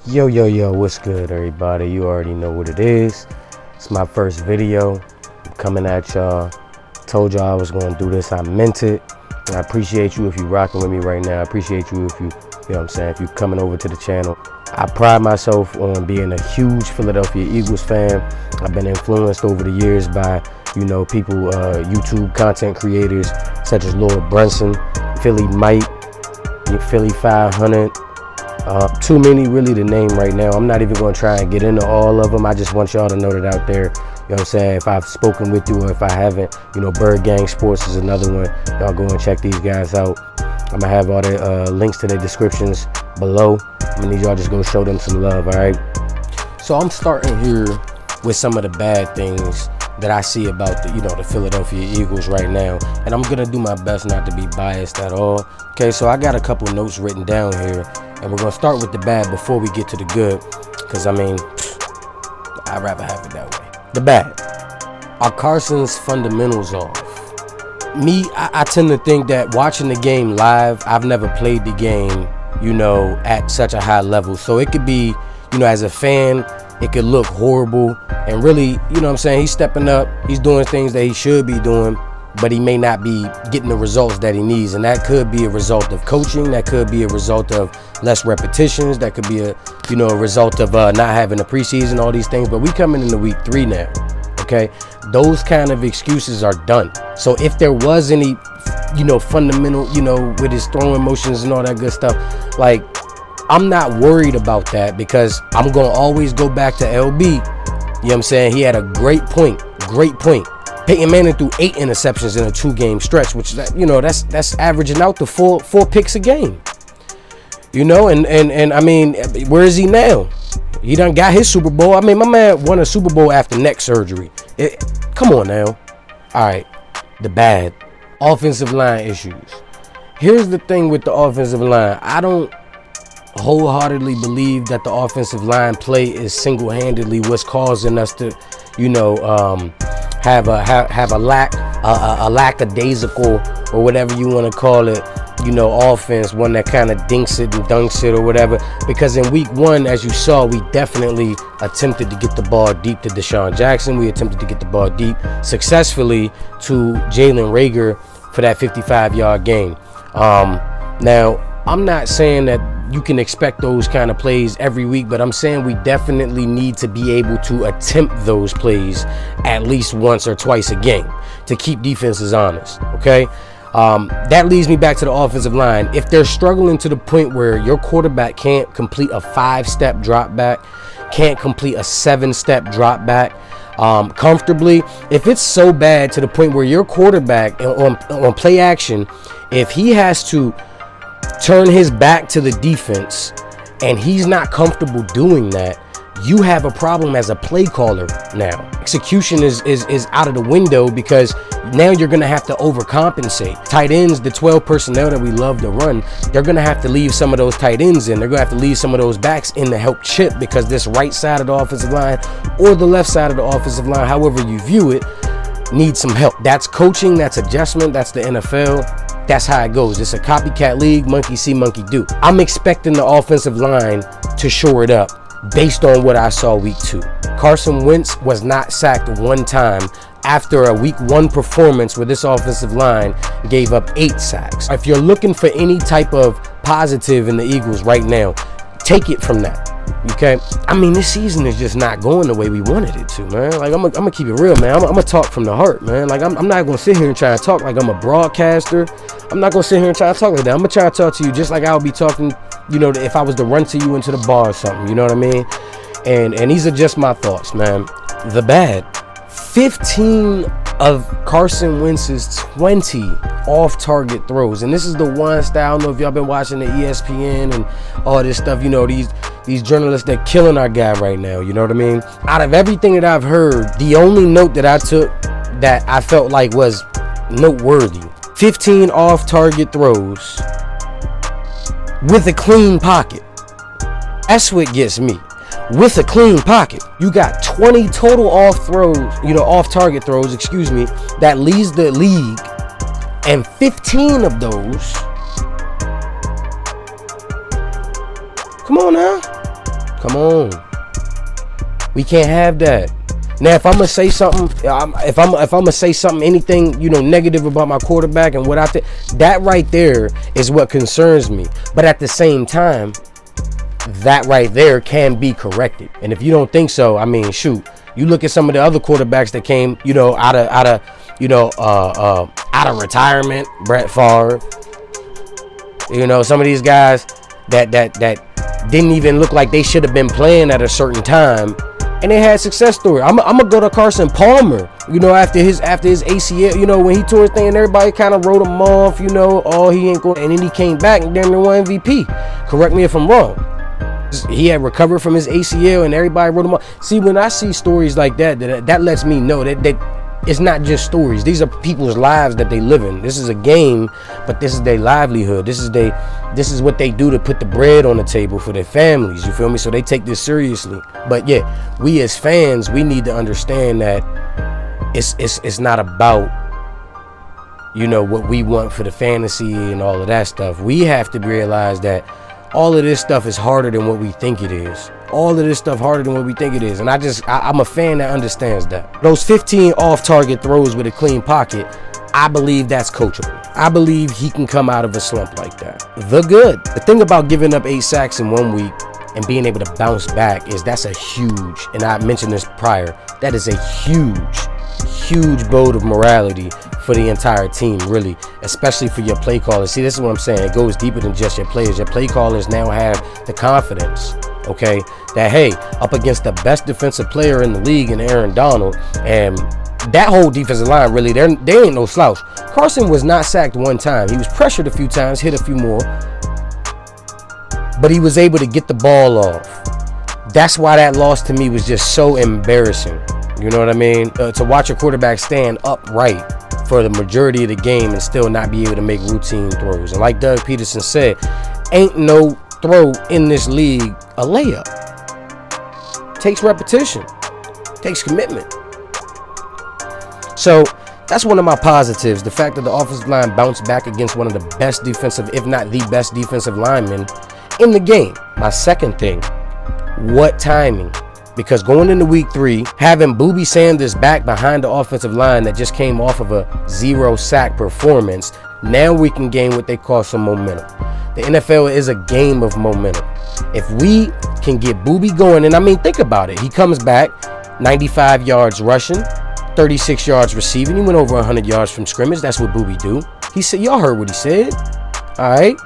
Yo, what's good, everybody? You already know what it is. It's my first video. I'm coming at y'all. Told y'all I was going to do this. I meant it. I appreciate you if you rocking with me right now. I appreciate you if you know what I'm saying, if you coming over to the channel. I pride myself on being a huge Philadelphia Eagles fan. I've been influenced over the years by, people, YouTube content creators such as Lord Brunson, Philly Mike, Philly 500. Too many really to name right now. I'm not even going to try and get into all of them. I just want y'all to know that out there, you know what I'm saying, if I've spoken with you or if I haven't, BirdGang Sports is another one. Y'all go and check these guys out. I'm going to have all the links to their descriptions below. I'm going to need y'all just go show them some love, all right? So I'm starting here with some of the bad things that I see about the Philadelphia Eagles right now, and I'm gonna do my best not to be biased at all. Okay, so I got a couple notes written down here, and we're gonna start with the bad before we get to the good, because I'd rather have it that way. The bad: are Carson's fundamentals off? I tend to think that watching the game live, I've never played the game, at such a high level, so it could be, as a fan, it could look horrible, and really, he's stepping up, he's doing things that he should be doing, but he may not be getting the results that he needs, and that could be a result of coaching, that could be a result of less repetitions, that could be a result of not having a preseason, all these things. But we coming into week 3 now, okay? Those kind of excuses are done. So if there was any fundamental, with his throwing motions and all that good stuff, like, I'm not worried about that, because I'm going to always go back to LB. You know what I'm saying? He had a great point. Peyton Manning threw 8 interceptions in a 2-game stretch, which, that's averaging out to four picks a game. And I mean, where is he now? He done got his Super Bowl. I mean, my man won a Super Bowl after neck surgery. Come on now. All right, the bad. Offensive line issues. Here's the thing with the offensive line. I don't wholeheartedly believe that the offensive line play is single-handedly what's causing us to, have a lackadaisical, or whatever you want to call it, offense, one that kind of dinks it and dunks it or whatever. Because in week 1, as you saw, we definitely attempted to get the ball deep to Deshaun Jackson. We attempted to get the ball deep successfully to Jalen Reagor for that 55-yard gain. Now, I'm not saying that you can expect those kind of plays every week, but I'm saying we definitely need to be able to attempt those plays at least once or twice a game to keep defenses honest, okay? That leads me back to the offensive line. If they're struggling to the point where your quarterback can't complete a 5-step drop back, can't complete a 7-step drop back comfortably, if it's so bad to the point where your quarterback on play action, if he has to turn his back to the defense and he's not comfortable doing that, you have a problem as a play caller now. Execution is out of the window, because now you're going to have to overcompensate. Tight ends, the 12 personnel that we love to run, they're going to have to leave some of those tight ends in. They're going to have to leave some of those backs in to help chip, because this right side of the offensive line or the left side of the offensive line, however you view it, needs some help. That's coaching, that's adjustment, that's the NFL. That's how it goes. It's a copycat league, monkey see, monkey do. I'm expecting the offensive line to shore it up based on what I saw week 2. Carson Wentz was not sacked one time after a week 1 performance where this offensive line gave up 8 sacks. If you're looking for any type of positive in the Eagles right now, take it from that. Okay, I mean, this season is just not going the way we wanted it to, man. Like, I'm gonna keep it real, man. I'm gonna talk from the heart, man. Like, I'm not gonna sit here and try to talk like I'm a broadcaster. I'm not gonna sit here and try to talk like that. I'm gonna try to talk to you just like I would be talking, if I was to run to you into the bar or something, you know what I mean? And these are just my thoughts, man. The bad: 15 of Carson Wentz's 20 off-target throws, and this is the one style. I don't know if y'all been watching the ESPN and all this stuff. These journalists, they're killing our guy right now. You know what I mean? Out of everything that I've heard, the only note that I took that I felt like was noteworthy: 15 off-target throws with a clean pocket. That's what gets me. With a clean pocket, you got 20 total off-target throws, that leads the league, and 15 of those. Come on now. Come on. We can't have that. Now, if I'm gonna say something, if I'm gonna say something, anything, you know, negative about my quarterback and what I think, that right there is what concerns me. But at the same time, that right there can be corrected. And if you don't think so, I mean, shoot, you look at some of the other quarterbacks that came, you know, out of retirement, Brett Favre. You know, some of these guys that didn't even look like they should have been playing at a certain time. And they had success story. I'm gonna go to Carson Palmer. You know, after his ACL, you know, when he tore his thing and everybody kind of wrote him off. You know, oh, he ain't going. And then he came back and damn near won MVP. Correct me if I'm wrong. He had recovered from his ACL and everybody wrote him off. See, when I see stories like that, that lets me know that it's not just stories. These are people's lives that they live in. This is a game, but this is their livelihood. This is what they do to put the bread on the table for their families. You feel me? So they take this seriously. But yeah, we as fans, we need to understand that it's not about, you know, what we want for the fantasy and all of that stuff. We have to realize that all of this stuff is harder than what we think it is. All of this stuff harder than what we think it is. And I'm a fan that understands that. Those 15 off-target throws with a clean pocket, I believe that's coachable. I believe he can come out of a slump like that. The thing about giving up 8 sacks in 1 week and being able to bounce back is that's a huge, and I mentioned this prior, that is a huge vote of morality for the entire team, really, especially for your play callers. See, this is what I'm saying. It goes deeper than just your players. Your play callers now have the confidence, okay, that, hey, up against the best defensive player in the league in Aaron Donald, and that whole defensive line, really, they ain't no slouch. Carson was not sacked one time. He was pressured a few times, hit a few more, but he was able to get the ball off. That's why that loss to me was just so embarrassing. You know what I mean? To watch a quarterback stand upright for the majority of the game and still not be able to make routine throws. And like Doug Peterson said, ain't no throw in this league a layup. Takes repetition, takes commitment. So that's one of my positives, the fact that the offensive line bounced back against one of the best defensive, if not the best defensive linemen in the game. My second thing, what timing? Because going into week 3, having Booby Sanders back behind the offensive line that just came off of a 0-sack performance, now we can gain what they call some momentum. The NFL is a game of momentum. If we can get Booby going, and I mean, think about it. He comes back, 95 yards rushing, 36 yards receiving. He went over 100 yards from scrimmage. That's what Booby do. He said, y'all heard what he said. All right.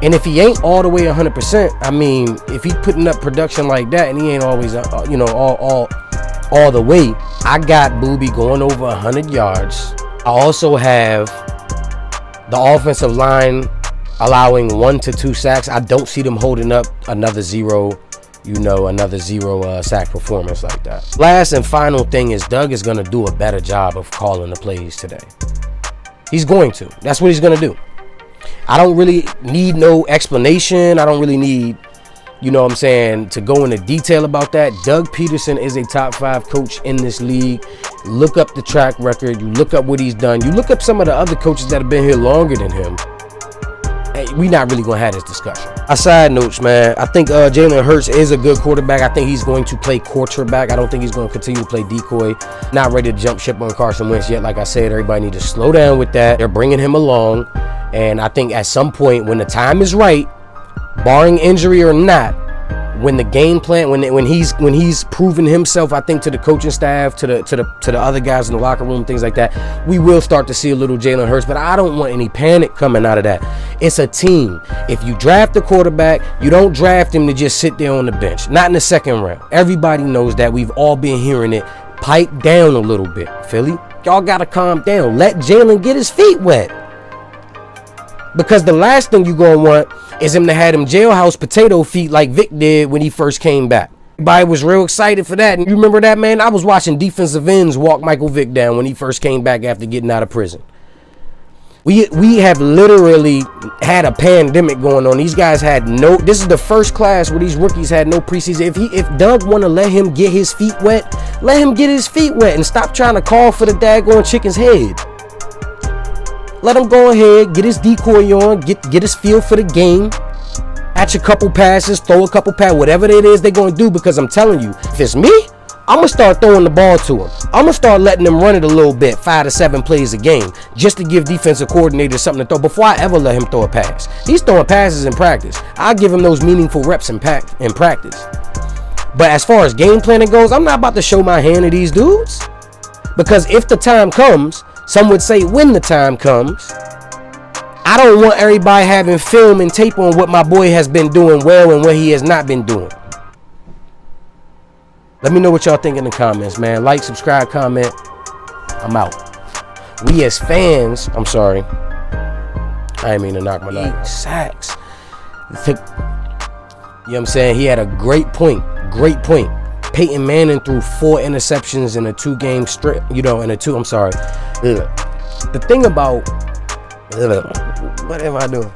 And if he ain't all the way 100%, I mean, if he's putting up production like that and he ain't always, you know, all the way, I got Booby going over 100 yards. I also have the offensive line allowing 1 to 2 sacks. I don't see them holding up another zero sack performance like that. Last and final thing is Doug is going to do a better job of calling the plays today. He's going to. That's what he's going to do. I don't really need no explanation. I don't really need, you know what I'm saying, to go into detail about that. Doug Peterson is a top 5 coach in this league. Look up the track record. You look up what he's done. You look up some of the other coaches that have been here longer than him. Hey, we're not really going to have this discussion. Side notes, man. I think Jalen Hurts is a good quarterback. I think he's going to play quarterback. I don't think he's going to continue to play decoy. Not ready to jump ship on Carson Wentz yet. Like I said, everybody need to slow down with that. They're bringing him along. And I think at some point when the time is right, barring injury or not, when the game plan, when he's proven himself, I think to the coaching staff, to the other guys in the locker room, things like that, we will start to see a little Jalen Hurts. But I don't want any panic coming out of that. It's a team. If you draft a quarterback, you don't draft him to just sit there on the bench. Not in the second round. Everybody knows that. We've all been hearing it. Pipe down a little bit, Philly. Y'all gotta calm down. Let Jalen get his feet wet. Because the last thing you're going to want is him to have them jailhouse potato feet like Vic did when he first came back. Everybody was real excited for that. And you remember that, man? I was watching defensive ends walk Michael Vick down when he first came back after getting out of prison. We have literally had a pandemic going on. These guys had no, this is the first class where these rookies had no preseason. If Doug want to let him get his feet wet, let him get his feet wet and stop trying to call for the daggone chicken's head. Let him go ahead, get his decoy on, get his feel for the game. catch a couple passes, throw a couple passes, whatever it is they're going to do, because I'm telling you, if it's me, I'm going to start throwing the ball to them. I'm going to start letting them run it a little bit, 5 to 7 plays a game, just to give defensive coordinators something to throw before I ever let him throw a pass. He's throwing passes in practice. I'll give him those meaningful reps in practice. But as far as game planning goes, I'm not about to show my hand to these dudes. Because if the time comes, some would say when the time comes, I don't want everybody having film and tape on what my boy has been doing well and what he has not been doing. Let me know what y'all think in the comments, man. Like, subscribe, comment. I'm out. We as fans, I'm sorry. I didn't mean to knock my knife. Sacks. You know what I'm saying? He had a great point. Great point. Peyton Manning threw 4 interceptions in a 2-game stretch. I'm sorry. The thing about... what am I doing?